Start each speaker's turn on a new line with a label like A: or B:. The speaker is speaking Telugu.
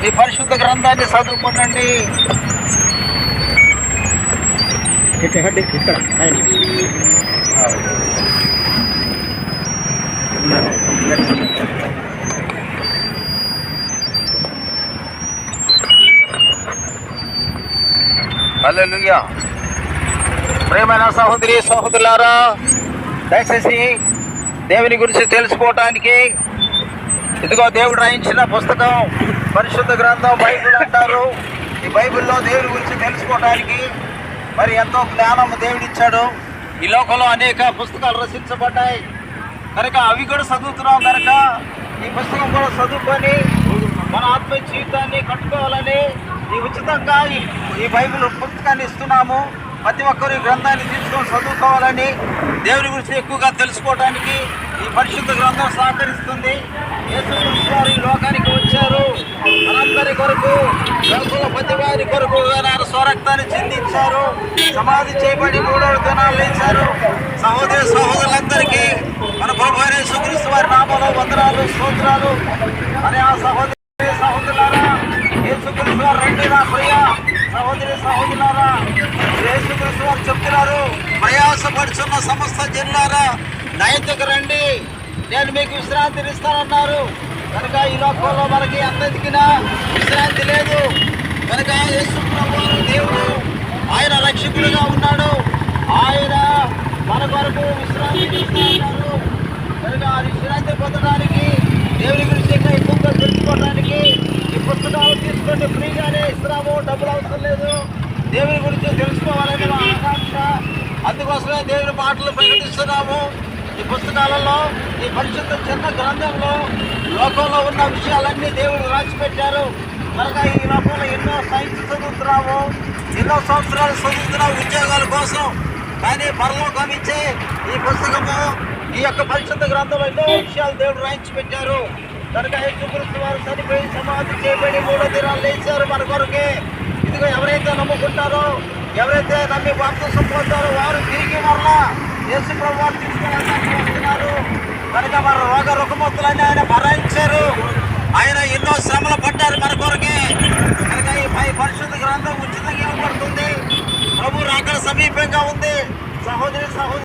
A: ఈ పరిశుద్ధ గ్రంథాన్ని చదువుకోనండి. హల్లెలూయా. ప్రియమైన సహోదరి సహోదరులారా, దయచేసి దేవుని గురించి తెలుసుకోవటానికి ఇదిగో దేవుడు రాయించిన పుస్తకం పరిశుద్ధ గ్రంథం బైబిల్ అంటారు. ఈ బైబిల్లో దేవుని గురించి తెలుసుకోవడానికి మరి ఎంతో జ్ఞానం దేవుడిచ్చాడు. ఈ లోకంలో అనేక పుస్తకాలు రచించబడ్డాయి కనుక అవి కూడా చదువుతున్నాం కనుక ఈ పుస్తకం కూడా చదువుకొని మన ఆత్మ జీవితాన్ని కట్టుకోవాలని ఈ ఉచితంగా ఈ బైబిల్ పుస్తకాన్ని ఇస్తున్నాము. ప్రతి ఒక్కరు ఈ గ్రంథాన్ని తీసుకొని చదువుకోవాలని, దేవుని గురించి ఎక్కువగా తెలుసుకోవడానికి ఈ పరిశుద్ధ గ్రంథం సహకరిస్తుంది. యేసుక్రీస్తు వారు ఈ లోకానికి వచ్చారు, మనందరి కొరకు, లోకంలో ప్రతి వారి కొరకు ఆయన స్వరక్తాన్ని చెందించారు, సమాధి చేయబడి 3వ దినాలు లేచారు. సహోదరి సహోదరులందరికీ మన ప్రభు అయిన యేసుక్రీస్తు వారి నామములో వందనాలు స్తోత్రాలు. అని ఆ సహోదరి సహోదరులారా, యేసుక్రీస్తు వారు రండి నా ప్రియ సహోదరి సహోదరులారా, యేసుక్రీస్తు వారు చెప్తున్నారు, ప్రయాసపడుచున్న సమస్త జనులారా నా యొద్దకు రండి, నేను మీకు విశ్రాంతిని ఇస్తానన్నారు. కనుక ఈ లోకంలో మనకి అందరికీ విశ్రాంతి లేదు కనుక యేసు ప్రభువు దేవుడు, ఆయన రక్షకుడుగా ఉన్నాడు, ఆయన మన కొరకు విశ్రాంతి ఇస్తున్నారు. కనుక ఆ విశ్రాంతి పొందడానికి, దేవుని గురించి ఇంకా ఎక్కువగా తెలుసుకోవడానికి ఈ పుస్తకాలు తీసుకొని ఫ్రీగానే ఇస్తున్నాము, డబ్బులు అవసరం లేదు. దేవుని గురించి తెలుసుకోవాలని మా ఆకాంక్ష. అందుకోసమే దేవుని మాటలు ప్రకటిస్తున్నాము. ఈ పుస్తకాలలో, ఈ పరిశుద్ధ చిన్న గ్రంథంలో లోకంలో ఉన్న విషయాలన్నీ దేవుడు రాసిపెట్టారు. కనుక ఈ లోకంలో ఎన్నో సైన్స్ చదువుతున్నాము, ఎన్నో సంవత్సరాలు చదువుతున్నాము ఉద్యోగాల కోసం. కానీ పరలోకం ఇచ్చే ఈ పుస్తకము, ఈ యొక్క పరిశుద్ధ గ్రంథంలో ఎన్నో విషయాలు దేవుడు రాయించి పెట్టారు. కనుక యేసుక్రీస్తు వారు చనిపోయి సమాధి చేయబడి 3వ దినాలు లేచారు మన కొరకే. ఇదిగో ఎవరైతే నమ్ముకుంటారో, ఎవరైతే నమ్మి బాప్తిసం పొందారో వారు తిరిగి మరలా యేసు ప్రభువు వారు తీసుకెళ్ళడానికి వస్తున్నారు. కనుక మన రోగ రుగ్మతులన్నీ ఆయన భరించారు, ఆయన ఎన్నో శ్రమలు పడ్డారు మన కొరకే. కనుక ఈ పరిశుద్ధ గ్రంథం ఉచితంగా ఇవ్వబడుతుంది. ప్రభు రాకడ సమీపంగా ఉంది. సహోదరి సహోదరు